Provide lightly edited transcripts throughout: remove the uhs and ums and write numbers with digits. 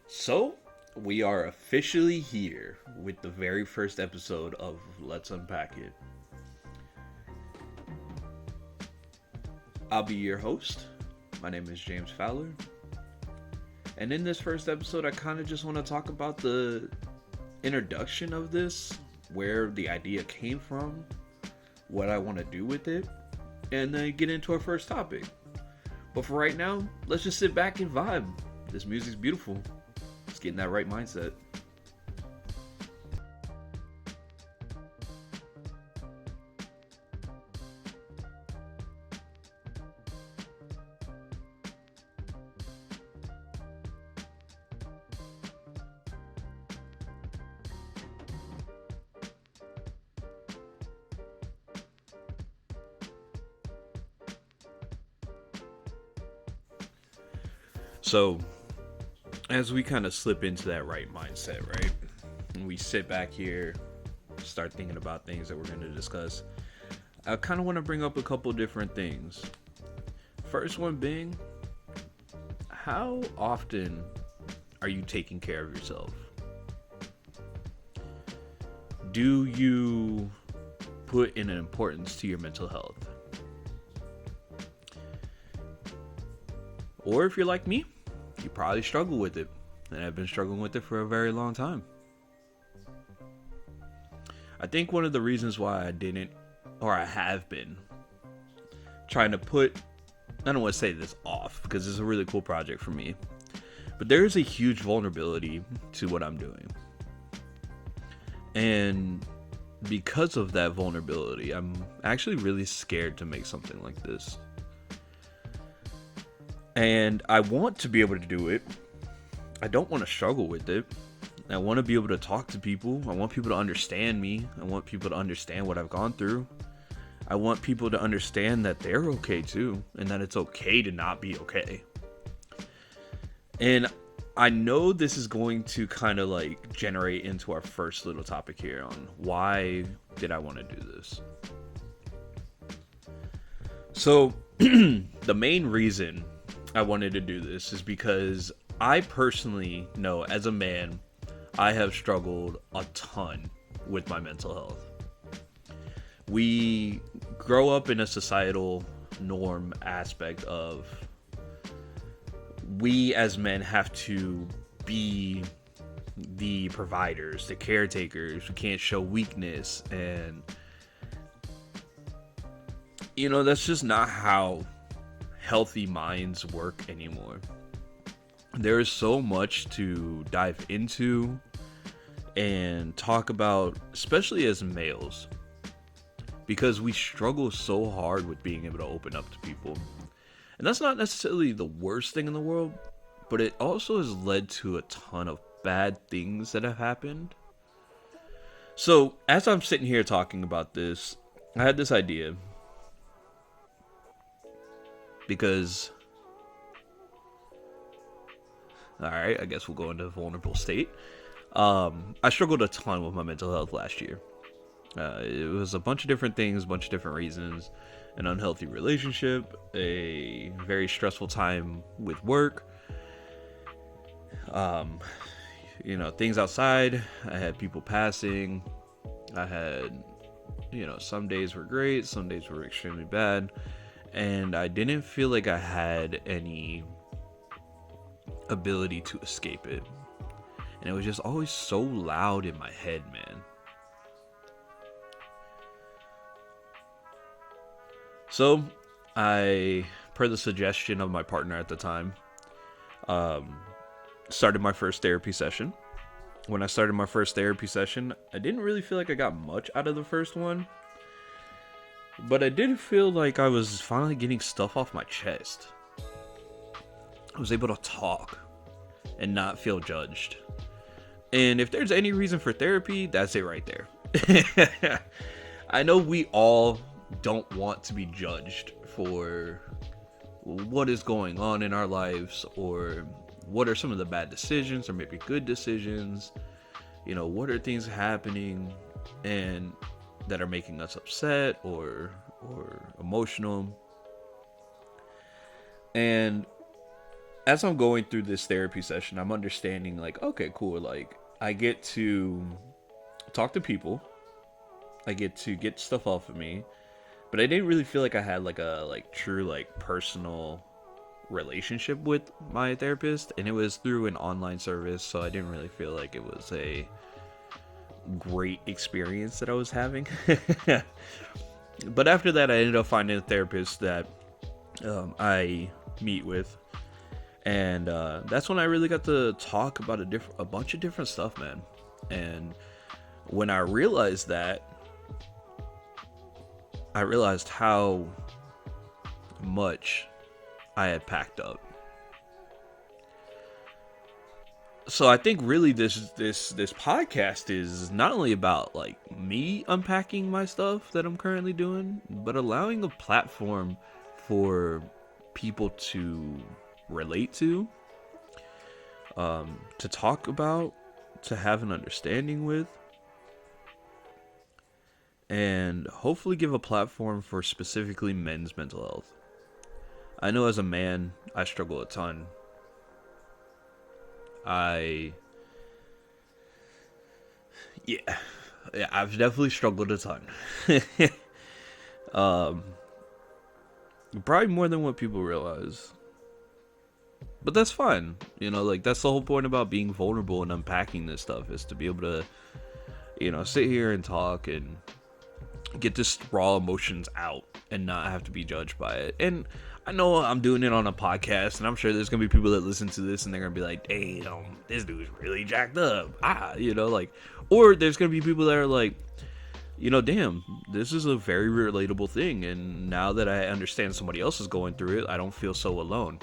So, we are officially here with the very first episode of Let's Unpack It. I'll be your host. My name is James Fowler. And in this first episode, I kind of just want to talk about the introduction of this, where the idea came from, what I want to do with it, and then get into our first topic. But for right now, let's just sit back and vibe. This music's beautiful. Let's get in that right mindset. So, as we kind of slip into that right mindset, right? And we sit back here, start thinking about things that we're going to discuss. I kind of want to bring up a couple different things. First one being, how often are you taking care of yourself? Do you put in an importance to your mental health? Or if you're like me, you probably struggle with it. And I've been struggling with it for a very long time. I think one of the reasons why I didn't, or I have been, trying to put, I don't want to say this off, because it's a really cool project for me. But there is a huge vulnerability to what I'm doing. And because of that vulnerability, I'm actually really scared to make something like this. And I want to be able to do it. I don't want to struggle with it. I want to be able to talk to people. I want people to understand me. I want people to understand what I've gone through. I want people to understand that they're okay too, and that it's okay to not be okay. And I know this is going to kind of like generate into our first little topic here on why did I want to do this. So the main reason I wanted to do this is because I personally know, as a man, I have struggled a ton with my mental health. We grow up in a societal norm aspect of we as men have to be the providers, the caretakers. We can't show weakness, and that's just not how healthy minds work anymore. There is so much to dive into and talk about, especially as males, because we struggle so hard with being able to open up to people. And that's not necessarily the worst thing in the world, but it also has led to a ton of bad things that have happened. So, as I'm sitting here talking about this, I had this idea because, alright, I guess we'll go into a vulnerable state. I struggled a ton with my mental health last year. It was a bunch of different things, a bunch of different reasons. An unhealthy relationship, a very stressful time with work, things outside. I had people passing. I had, some days were great, some days were extremely bad. And I didn't feel like I had any ability to escape it. And it was just always so loud in my head, man. So, I, per the suggestion of my partner at the time, started my first therapy session. When I started my first therapy session, I didn't really feel like I got much out of the first one. But I did feel like I was finally getting stuff off my chest. I was able to talk and not feel judged. And if there's any reason for therapy, that's it right there. I know we all don't want to be judged for what is going on in our lives, or what are some of the bad decisions or maybe good decisions. What are things happening and that are making us upset or emotional. And as I'm going through this therapy session, I'm understanding like, okay, cool. Like, I get to talk to people. I get to get stuff off of me, but I didn't really feel like I had like a like true like personal relationship with my therapist, and it was through an online service, so I didn't really feel like it was a great experience that I was having. But after that, I ended up finding a therapist that I meet with, and that's when I really got to talk about a bunch of different stuff, man. And when I realized that, I realized how much I had packed up. So I think really this podcast is not only about like me unpacking my stuff that I'm currently doing, but allowing a platform for people to relate to talk about, to have an understanding with, and hopefully give a platform for specifically men's mental health. I know as a man, I struggle a ton. I yeah, yeah, I've definitely struggled a ton. um, Probably more than what people realize. But that's fine. You know, like that's the whole point about being vulnerable and unpacking this stuff is to be able to, sit here and talk and get this raw emotions out and not have to be judged by it. And I know I'm doing it on a podcast, and I'm sure there's gonna be people that listen to this and they're gonna be like, "Damn, this dude's really jacked up." Like, or there's gonna be people that are like, damn, this is a very relatable thing, and now that I understand somebody else is going through it, I don't feel so alone.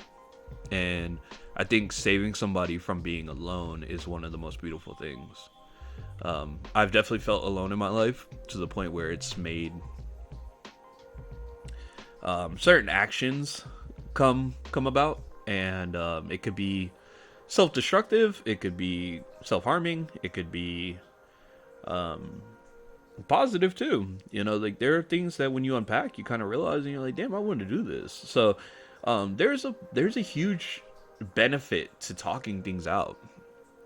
And I think saving somebody from being alone is one of the most beautiful things. I've definitely felt alone in my life to the point where it's made certain actions come about, and it could be self-destructive, it could be self-harming, it could be positive too. Like there are things that when you unpack, you kind of realize, and you're like, damn, I want to do this. So there's a huge benefit to talking things out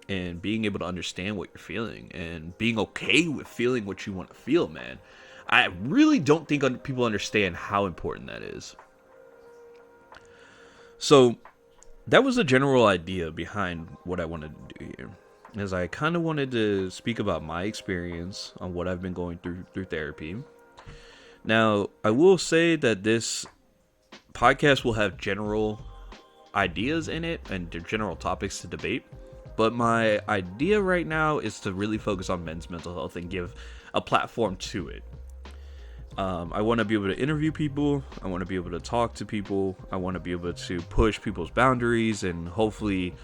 and being able to understand what you're feeling and being okay with feeling what you want to feel, man. I really don't think people understand how important that is. So that was the general idea behind what I wanted to do here. Is I kind of wanted to speak about my experience on what I've been going through therapy. Now, I will say that this podcast will have general ideas in it and general topics to debate. But my idea right now is to really focus on men's mental health and give a platform to it. I want to be able to interview people. I want to be able to talk to people. I want to be able to push people's boundaries and hopefully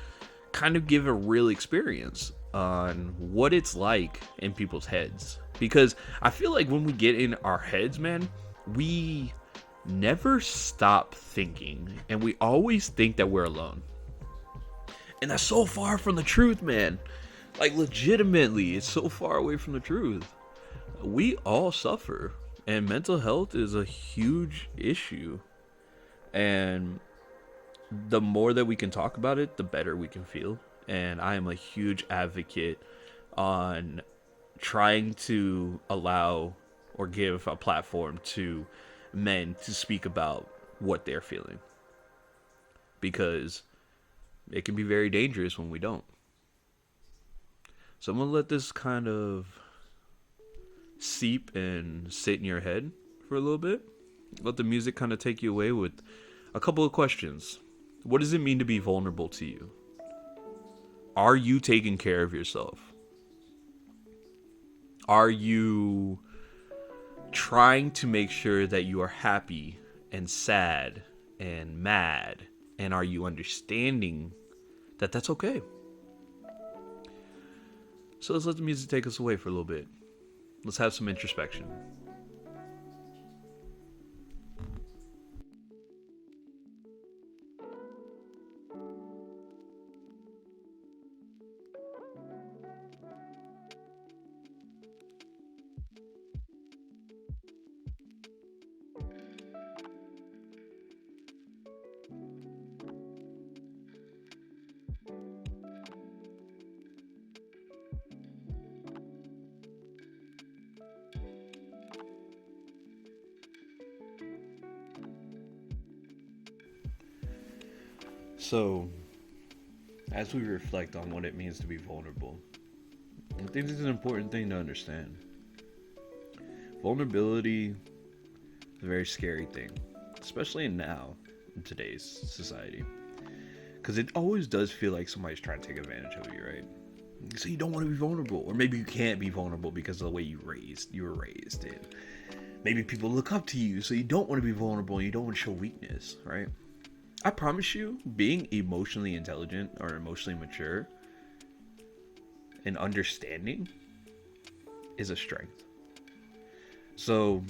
kind of give a real experience on what it's like in people's heads. Because I feel like when we get in our heads, man, we never stop thinking, and we always think that we're alone. And that's so far from the truth, man. Like, legitimately, it's so far away from the truth. We all suffer, and mental health is a huge issue. And the more that we can talk about it, the better we can feel. And I am a huge advocate on trying to allow or give a platform to men to speak about what they're feeling. Because it can be very dangerous when we don't. So I'm going to let this kind of seep and sit in your head for a little bit. Let the music kind of take you away with a couple of questions. What does it mean to be vulnerable to you? Are you taking care of yourself? Are you trying to make sure that you are happy and sad and mad? And are you understanding that that's okay? So let's let the music take us away for a little bit. Let's have some introspection. So, as we reflect on what it means to be vulnerable, I think this is an important thing to understand. Vulnerability is a very scary thing, especially now in today's society, because it always does feel like somebody's trying to take advantage of you, right? So you don't want to be vulnerable, or maybe you can't be vulnerable because of the way you were raised, and maybe people look up to you, so you don't want to be vulnerable and you don't want to show weakness, right? I promise you, being emotionally intelligent or emotionally mature and understanding is a strength. So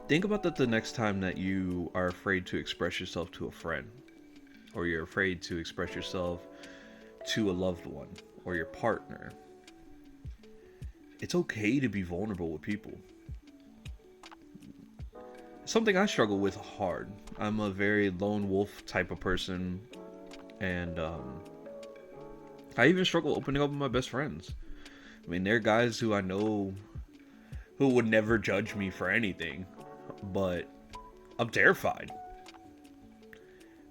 think about that the next time that you are afraid to express yourself to a friend, or you're afraid to express yourself to a loved one or your partner. It's okay to be vulnerable with people. Something I struggle with hard. I'm a very lone wolf type of person, and I even struggle opening up with my best friends. I mean, they're guys who I know who would never judge me for anything, but I'm terrified.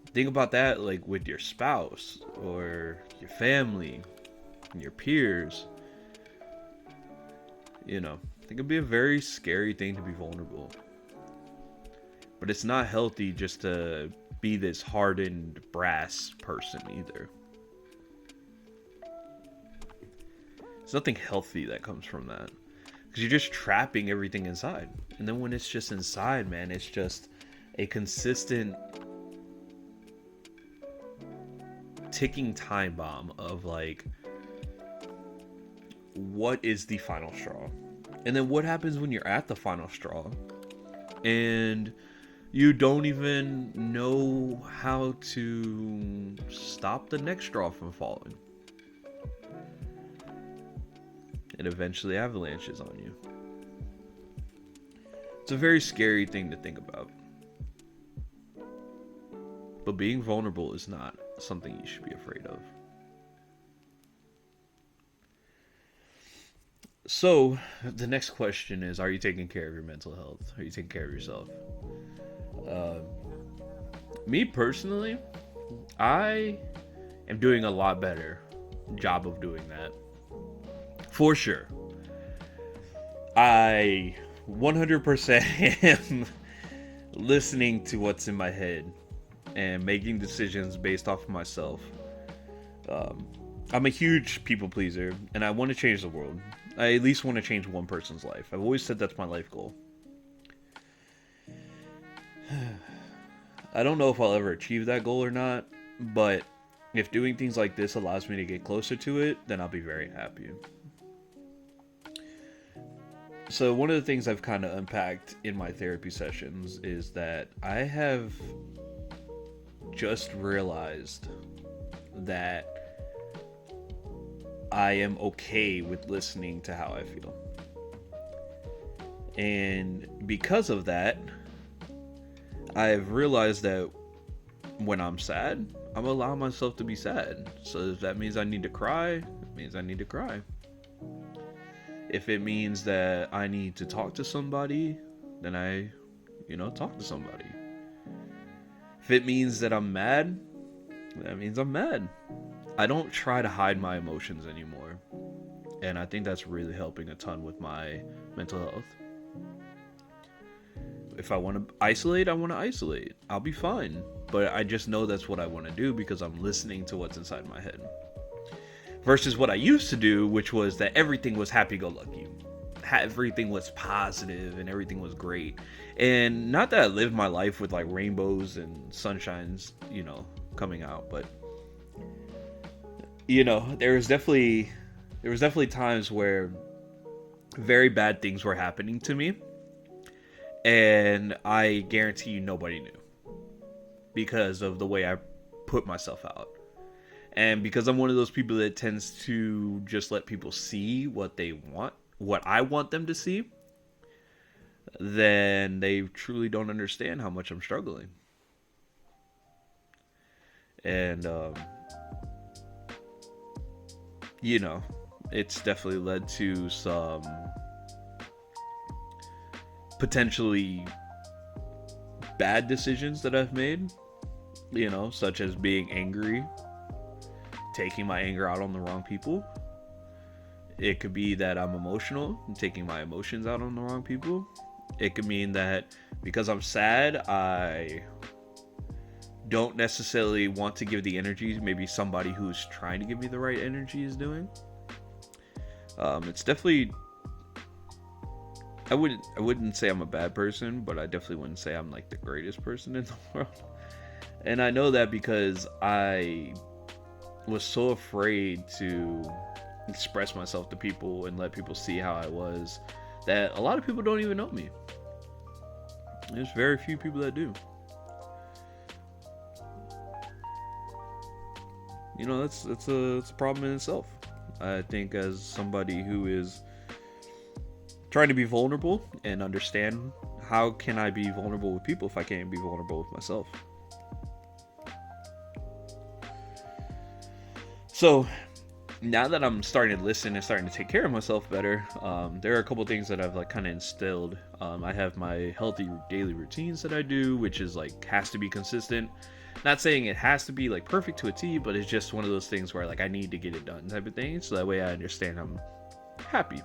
Think about that, like with your spouse or your family, your peers. You know, it can be a very scary thing to be vulnerable. But it's not healthy just to be this hardened brass person either. There's nothing healthy that comes from that. Because you're just trapping everything inside. And then when it's just inside, man, it's just a consistent ticking time bomb of like, what is the final straw? And then what happens when you're at the final straw and you don't even know how to stop the next straw from falling? It eventually avalanches on you. It's a very scary thing to think about. But being vulnerable is not something you should be afraid of. So, the next question is, are you taking care of your mental health? Are you taking care of yourself? Me personally, I am doing a lot better job of doing that. For sure. I 100% am listening to what's in my head and making decisions based off of myself. I'm a huge people pleaser, and I want to change the world. I at least want to change one person's life. I've always said that's my life goal. I don't know if I'll ever achieve that goal or not, but if doing things like this allows me to get closer to it, then I'll be very happy. So one of the things I've kind of unpacked in my therapy sessions is that I have just realized that I am okay with listening to how I feel. And because of that, I've realized that when I'm sad, I'm allowing myself to be sad. So if that means I need to cry, it means I need to cry. If it means that I need to talk to somebody, then I, talk to somebody. If it means that I'm mad, that means I'm mad. I don't try to hide my emotions anymore. And I think that's really helping a ton with my mental health. If I want to isolate, I want to isolate. I'll be fine. But I just know that's what I want to do because I'm listening to what's inside my head. Versus what I used to do, which was that everything was happy-go-lucky. Everything was positive and everything was great. And not that I lived my life with like rainbows and sunshines, coming out, but there was definitely times where very bad things were happening to me, and I guarantee you nobody knew because of the way I put myself out. And because I'm one of those people that tends to just let people see what they want, what I want them to see, then they truly don't understand how much I'm struggling. And it's definitely led to some potentially bad decisions that I've made. such as being angry, taking my anger out on the wrong people. It could be that I'm emotional and taking my emotions out on the wrong people. It could mean that because I'm sad, I don't necessarily want to give the energy maybe somebody who's trying to give me the right energy is doing. It's definitely, I wouldn't say I'm a bad person, but I definitely wouldn't say I'm like the greatest person in the world. And I know that because I was so afraid to express myself to people and let people see how I was, that a lot of people don't even know me. There's very few people that do. That's a problem in itself. I think as somebody who is trying to be vulnerable and understand, how can I be vulnerable with people if I can't be vulnerable with myself? So now that I'm starting to listen and starting to take care of myself better, there are a couple things that I've like kind of instilled. I have my healthy daily routines that I do, which is like has to be consistent. Not saying it has to be like perfect to a T, but it's just one of those things where like I need to get it done type of thing. So that way I understand I'm happy,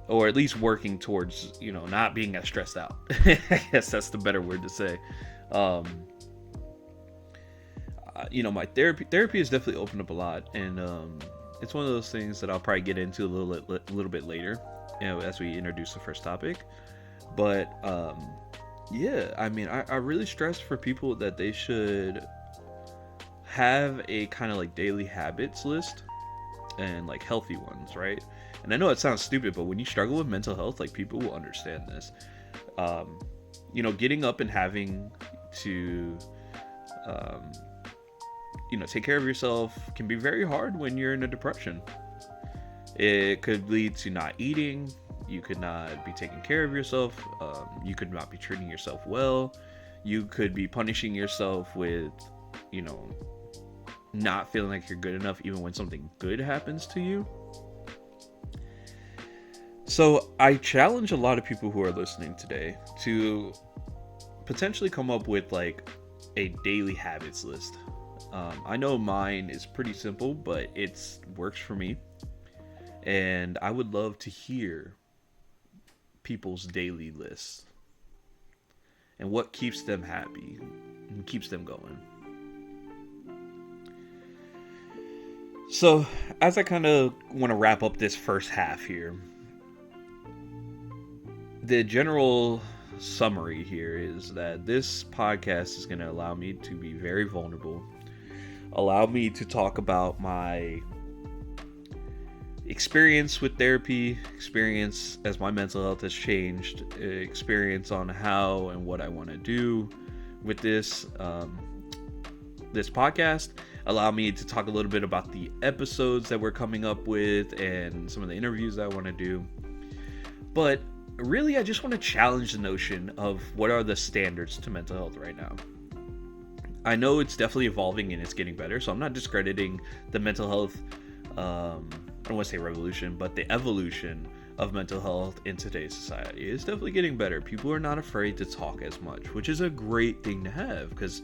or at least working towards, not being as stressed out. I guess that's the better word to say. My therapy has definitely opened up a lot, and it's one of those things that I'll probably get into a little bit later, as we introduce the first topic. But yeah, I mean, I really stress for people that they should have a kind of like daily habits list, and like healthy ones, right? And I know it sounds stupid, but when you struggle with mental health, like people will understand this. Getting up and having to take care of yourself can be very hard when you're in a depression. It could lead to not eating. You could not be taking care of yourself. You could not be treating yourself well. You could be punishing yourself with, not feeling like you're good enough even when something good happens to you. So I challenge a lot of people who are listening today to potentially come up with like a daily habits list. I know mine is pretty simple, but it works for me. And I would love to hear people's daily lists and what keeps them happy and keeps them going. So, as I kind of want to wrap up this first half here, the general summary here is that this podcast is going to allow me to be very vulnerable, allow me to talk about my experience with therapy, experience as my mental health has changed, experience on how and what I want to do with this podcast, allow me to talk a little bit about the episodes that we're coming up with and some of the interviews that I want to do. But really, I just want to challenge the notion of what are the standards to mental health right now. I know it's definitely evolving and it's getting better, so I'm not discrediting the mental health, I don't want to say revolution, but the evolution of mental health in today's society is definitely getting better. People are not afraid to talk as much, which is a great thing to have, because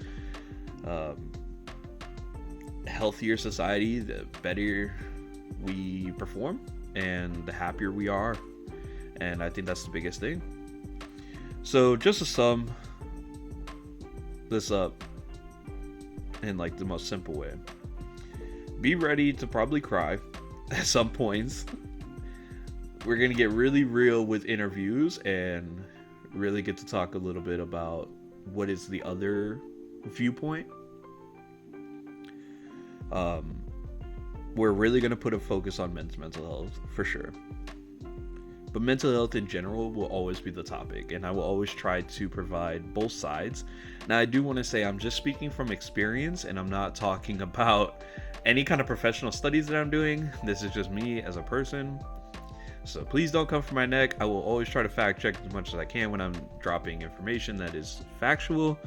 healthier society, the better we perform and the happier we are. And I think that's the biggest thing. So just to sum this up in like the most simple way, be ready to probably cry at some points. We're going to get really real with interviews and really get to talk a little bit about what is the other viewpoint. We're really going to put a focus on men's mental health for sure. But mental health in general will always be the topic, and I will always try to provide both sides. Now, I do want to say I'm just speaking from experience, and I'm not talking about any kind of professional studies that I'm doing. This is just me as a person. So please don't come for my neck. I will always try to fact check as much as I can when I'm dropping information that is factual.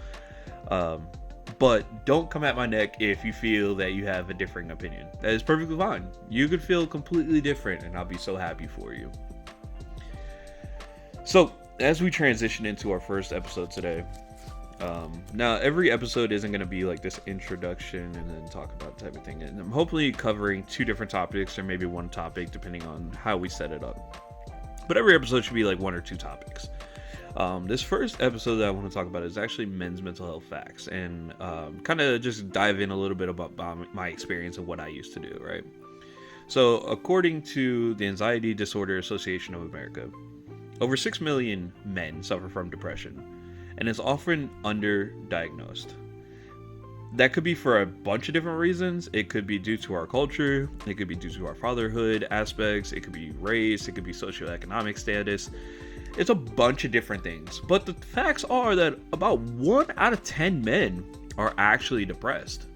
But don't come at my neck if you feel that you have a differing opinion. That is perfectly fine. You could feel completely different, and I'll be so happy for you. So, as we transition into our first episode today, Now, every episode isn't going to be like this introduction and then talk about type of thing. And I'm hopefully covering 2 different topics or maybe 1 topic depending on how we set it up. But every episode should be like 1 or 2 topics. This first episode that I want to talk about is actually men's mental health facts, and kind of just dive in a little bit about my experience and what I used to do, right? So, according to the Anxiety Disorder Association of America, over 6 million men suffer from depression, and it's often underdiagnosed. That could be for a bunch of different reasons. It could be due to our culture, it could be due to our fatherhood aspects, it could be race, it could be socioeconomic status. It's a bunch of different things. But the facts are that about 1 out of 10 men are actually depressed.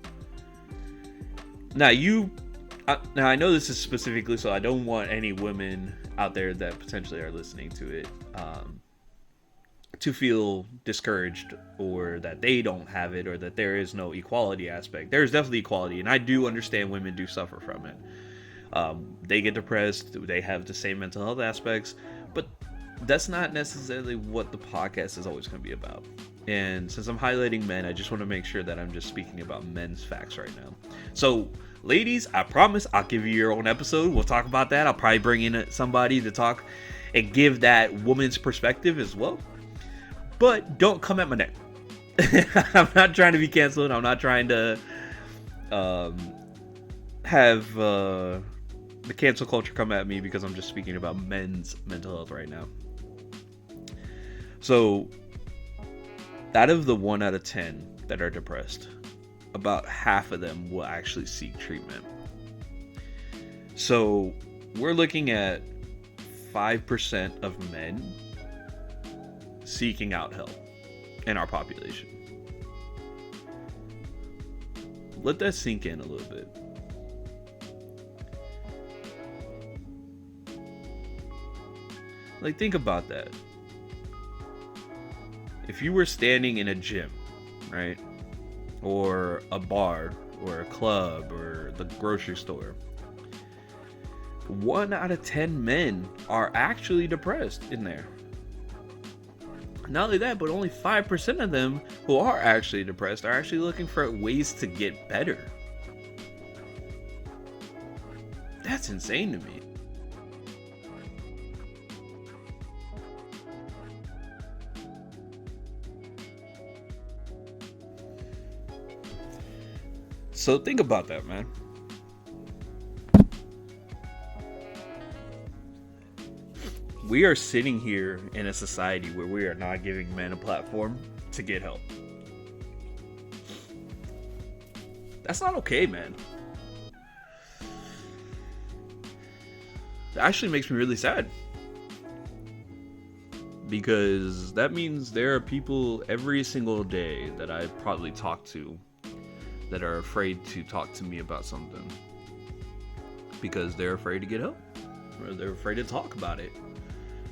Now, I know this is specifically, so I don't want any women out there that potentially are listening to it to feel discouraged or that they don't have it or that there is no equality aspect. There's definitely equality, and I do understand women do suffer from it. They get depressed, they have the same mental health aspects, but that's not necessarily what the podcast is always going to be about. And since I'm highlighting men, I just want to make sure that I'm just speaking about men's facts right now. So, ladies, I promise I'll give you your own episode. We'll talk about that. I'll probably bring in somebody to talk and give that woman's perspective as well. But don't come at my neck. I'm not trying to be canceled. I'm not trying to have the cancel culture come at me because I'm just speaking about men's mental health right now. So, out of the 1 out of 10 that are depressed, about half of them will actually seek treatment. So, we're looking at 5% of men seeking out help in our population. Let that sink in a little bit. Like, think about that. If you were standing in a gym, right? Or a bar, or a club, or the grocery store, 1 out of 10 men are actually depressed in there. Not only that, but only 5% of them who are actually depressed are actually looking for ways to get better. That's insane to me. So think about that, man. We are sitting here in a society where we are not giving men a platform to get help. That's not okay, man. It actually makes me really sad. Because that means there are people every single day that I probably talk to that are afraid to talk to me about something because they're afraid to get help, or they're afraid to talk about it,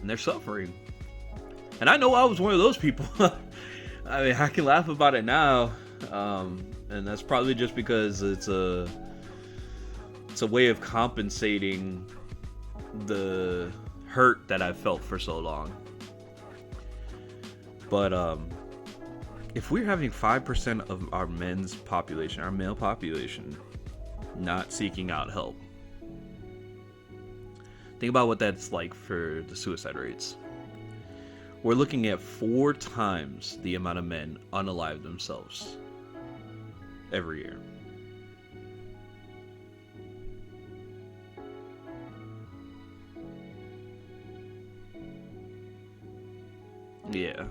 and they're suffering. And I know I was one of those people. I mean, I can laugh about it now, and that's probably just because it's a way of compensating the hurt that I've felt for so long. But if we're having 5% of our men's population, our male population, not seeking out help, think about what that's like for the suicide rates. We're looking at 4 times the amount of men unalive themselves every year. Yeah.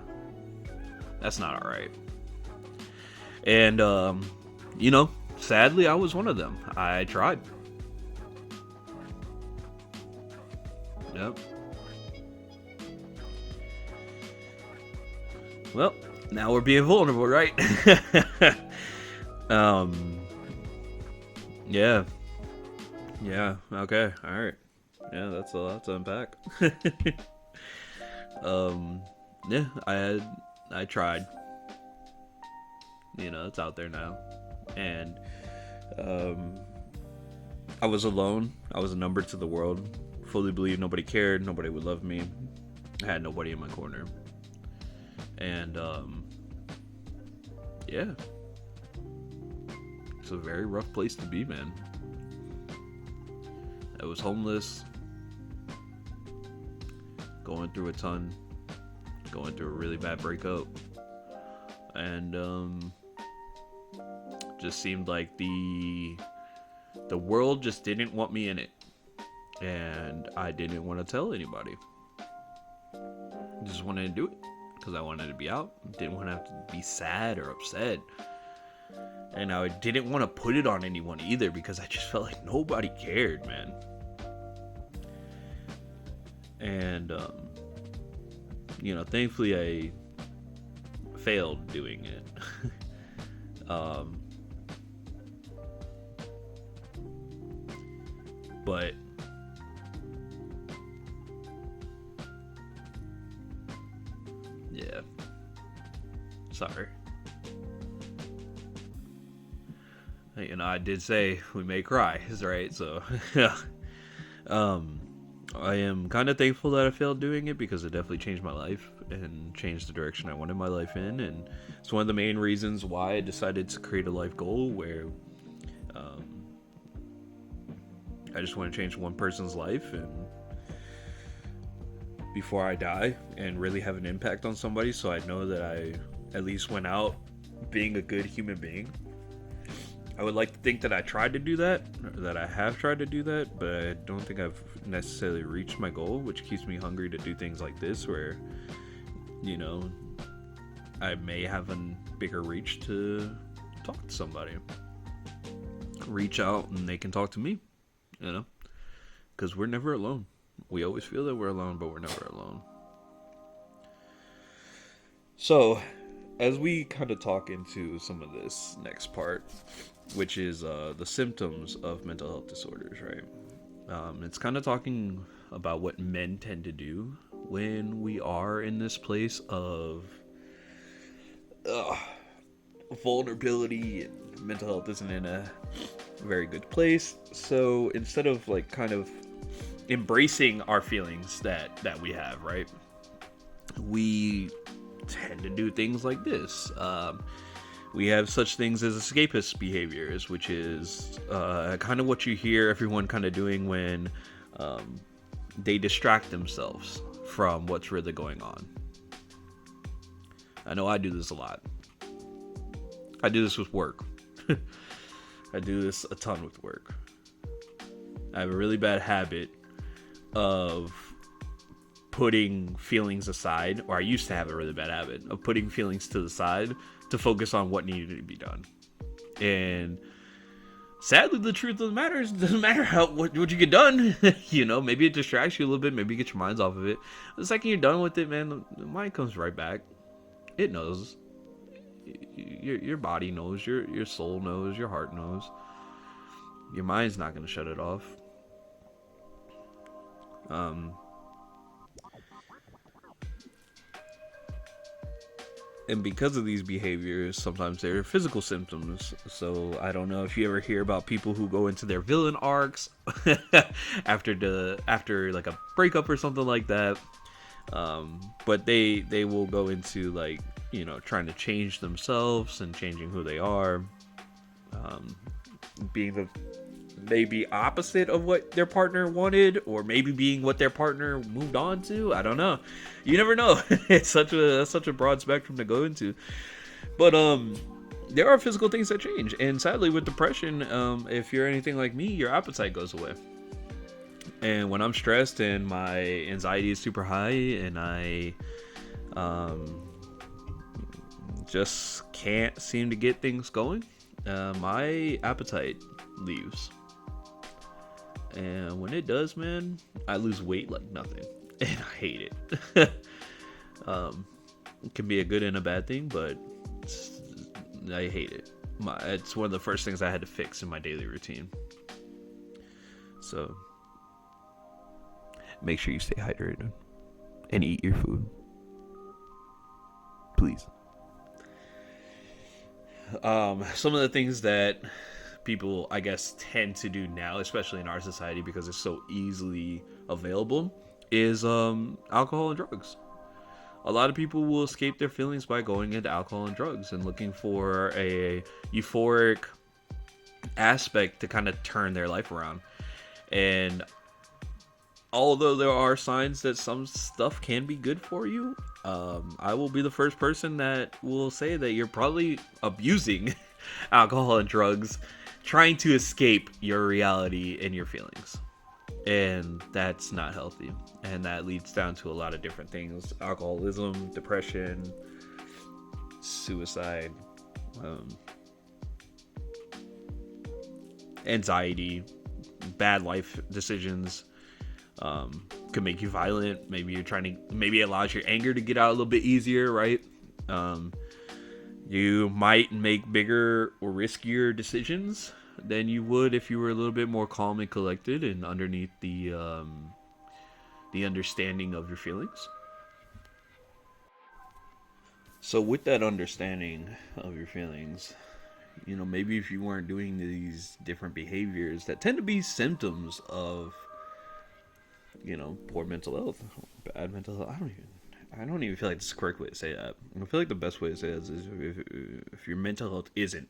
That's not alright. And, sadly, I was one of them. I tried. Yep. Well, now we're being vulnerable, right? Yeah. Yeah, okay, alright. Yeah, that's a lot to unpack. Yeah, I tried. It's out there now. And I was alone. I was a number to the world. Fully believed nobody cared, nobody would love me. I had nobody in my corner. And yeah, it's a very rough place to be, man. I was homeless, going through a ton, going through a really bad breakup, and just seemed like the world just didn't want me in it, and I didn't want to tell anybody. Just wanted to do it because I wanted to be out. Didn't want to have to be sad or upset, and I didn't want to put it on anyone either because I just felt like nobody cared, man. And thankfully I failed doing it. But yeah, sorry. I did say we may cry, right? So yeah. I am kind of thankful that I failed doing it because it definitely changed my life and changed the direction I wanted my life in, and it's one of the main reasons why I decided to create a life goal where I just want to change one person's life and before I die and really have an impact on somebody, so I know that I at least went out being a good human being. I would like to think that I tried to do that, or that I have tried to do that, but I don't think I've necessarily reached my goal, which keeps me hungry to do things like this where, I may have a bigger reach to talk to somebody. Reach out and they can talk to me, because we're never alone. We always feel that we're alone, but we're never alone. So, as we kind of talk into some of this next part, which is the symptoms of mental health disorders, right? It's kind of talking about what men tend to do when we are in this place of vulnerability and mental health isn't in a very good place. So instead of kind of embracing our feelings that we have, right, we tend to do things like this. We have such things as escapist behaviors, which is kind of what you hear everyone kind of doing when they distract themselves from what's really going on. I know I do this a lot. I do this with work. I do this a ton with work. I have a really bad habit of putting feelings aside, or I used to have a really bad habit of putting feelings to the side to focus on what needed to be done. And sadly, the truth of the matter is, it doesn't matter what you get done. Maybe it distracts you a little bit, maybe you get your minds off of it. The second you're done with it, man, the mind comes right back. It knows. Your body knows, your soul knows, your heart knows. Your mind's not going to shut it off. And because of these behaviors, sometimes there are physical symptoms. So I don't know if you ever hear about people who go into their villain arcs after like a breakup or something like that. But they will go into trying to change themselves and changing who they are, being the maybe opposite of what their partner wanted, or maybe being what their partner moved on to. I don't know. You never know. It's such a broad spectrum to go into. But there are physical things that change, and sadly with depression, if you're anything like me, your appetite goes away. And when I'm stressed and my anxiety is super high and I just can't seem to get things going, my appetite leaves. And when it does, man, I lose weight like nothing. And I hate it. It can be a good and a bad thing, but I hate it. It's one of the first things I had to fix in my daily routine. So make sure you stay hydrated and eat your food. Please. Some of the things that people, I guess, tend to do now, especially in our society because it's so easily available, is alcohol and drugs. A lot of people will escape their feelings by going into alcohol and drugs and looking for a euphoric aspect to kind of turn their life around. And although there are signs that some stuff can be good for you, I will be the first person that will say that you're probably abusing alcohol and drugs, trying to escape your reality and your feelings. And that's not healthy. And that leads down to a lot of different things: alcoholism, depression, suicide, anxiety, bad life decisions. Could make you violent. Maybe maybe it allows your anger to get out a little bit easier, right? You might make bigger or riskier decisions than you would if you were a little bit more calm and collected and underneath the understanding of your feelings. So with that understanding of your feelings, maybe if you weren't doing these different behaviors that tend to be symptoms of poor mental health, bad mental health. I don't even feel like this is the correct way to say that. I feel like the best way to say this is if your mental health isn't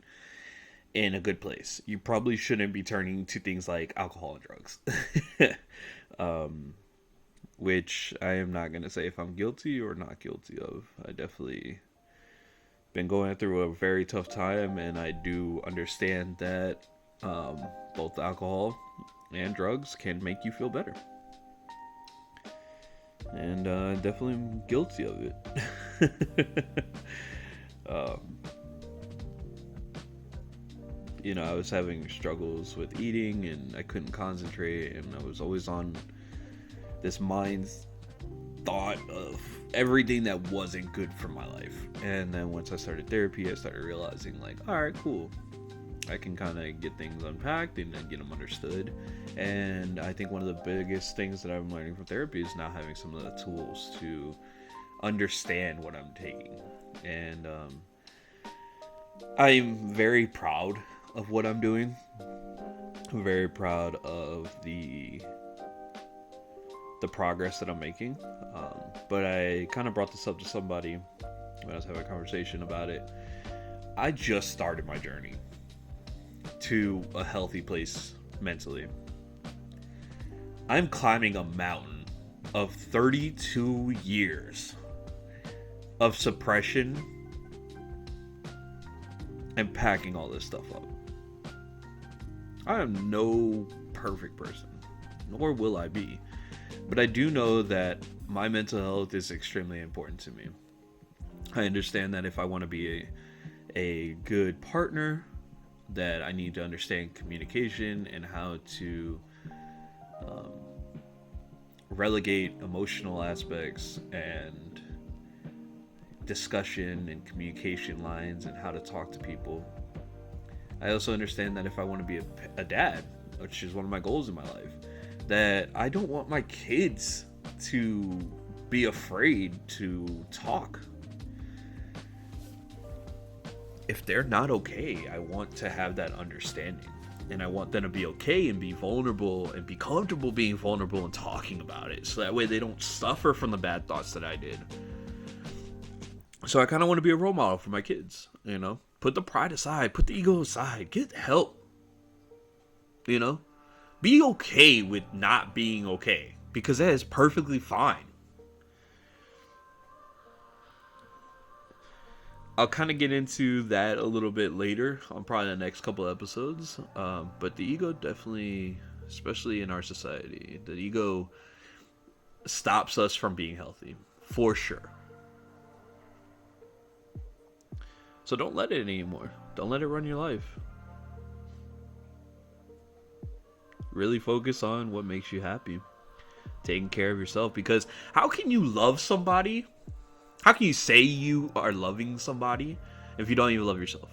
in a good place, you probably shouldn't be turning to things like alcohol and drugs. Which I am not going to say if I'm guilty or not guilty of. I definitely been going through a very tough time, and I do understand that both alcohol and drugs can make you feel better. And definitely am guilty of it. I was having struggles with eating, and I couldn't concentrate, and I was always on this mind thought of everything that wasn't good for my life. And then once I started therapy, I started realizing, like, all right, cool, I can kind of get things unpacked and then get them understood. And I think one of the biggest things that I'm learning from therapy is now having some of the tools to understand what I'm taking. And I'm very proud of what I'm doing. I'm very proud of the progress that I'm making. But I kind of brought this up to somebody when I was having a conversation about it. I just started my journey to a healthy place mentally. I'm climbing a mountain of 32 years of suppression and packing all this stuff up. I am no perfect person, nor will I be. But I do know that my mental health is extremely important to me. I understand that if I want to be a good partner, that I need to understand communication and how to relegate emotional aspects and discussion and communication lines and how to talk to people. I also understand that if I want to be a dad, which is one of my goals in my life, that I don't want my kids to be afraid to talk. If they're not okay, I want to have that understanding. And I want them to be okay and be vulnerable and be comfortable being vulnerable and talking about it. So that way they don't suffer from the bad thoughts that I did. So I kind of want to be a role model for my kids, Put the pride aside, put the ego aside, get help. Be okay with not being okay, because that is perfectly fine. I'll kind of get into that a little bit later on probably the next couple episodes. But the ego definitely, especially in our society, the ego stops us from being healthy, for sure. So don't let it anymore. Don't let it run your life. Really focus on what makes you happy. Taking care of yourself. Because how can you love somebody? How can you say you are loving somebody if you don't even love yourself?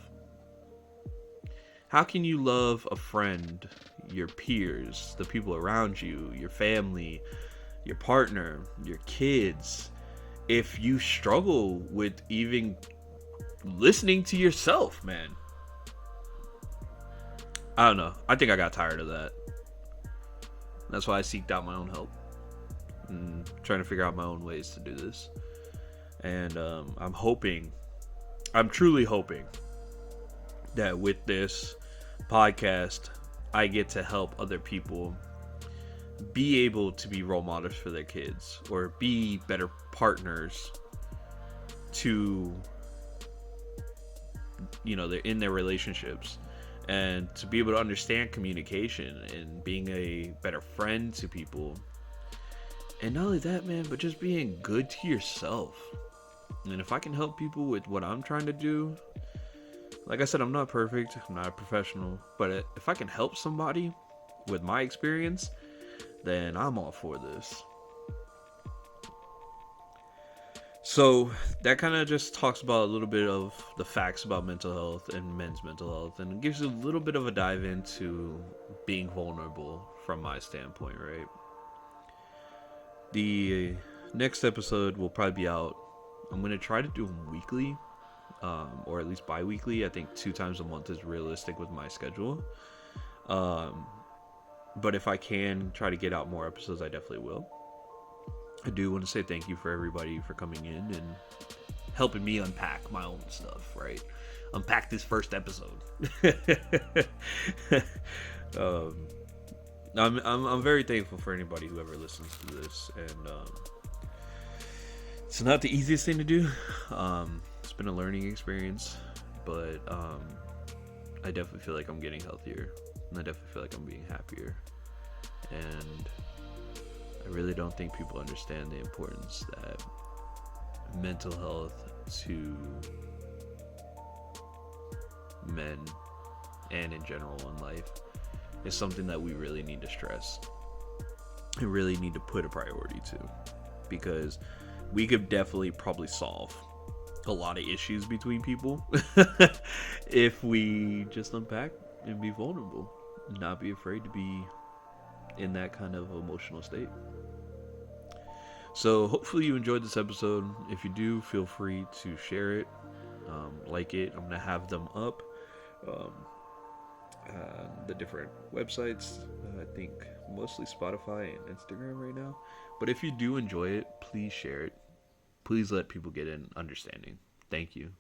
How can you love a friend, your peers, the people around you, your family, your partner, your kids, if you struggle with even listening to yourself, man? I don't know. I think I got tired of that. That's why I seeked out my own help and trying to figure out my own ways to do this. And I'm truly hoping that with this podcast, I get to help other people be able to be role models for their kids or be better partners to, they're in their relationships, and to be able to understand communication and being a better friend to people. And not only that, man, but just being good to yourself. And if I can help people with what I'm trying to do, like I said, I'm not perfect, I'm not a professional, but if I can help somebody with my experience, then I'm all for this. So that kind of just talks about a little bit of the facts about mental health and men's mental health, and it gives you a little bit of a dive into being vulnerable from my standpoint, right? The next episode will probably be out. I'm going to try to do them weekly, or at least bi-weekly. I think 2 times a month is realistic with my schedule. But if I can try to get out more episodes, I definitely will. I do want to say thank you for everybody for coming in and helping me unpack my own stuff, right? Unpack this first episode. I'm very thankful for anybody who ever listens to this, and it's not the easiest thing to do. It's been a learning experience, but I definitely feel like I'm getting healthier, and I definitely feel like I'm being happier, and I really don't think people understand the importance that mental health to men and in general in life is something that we really need to stress and really need to put a priority to, because we could definitely probably solve a lot of issues between people if we just unpack and be vulnerable and not be afraid to be in that kind of emotional state. So hopefully you enjoyed this episode. If you do, feel free to share it, like it. I'm gonna have them up, the different websites. I think mostly Spotify and Instagram right now. But if you do enjoy it, please share it. Please let people get an understanding. Thank you.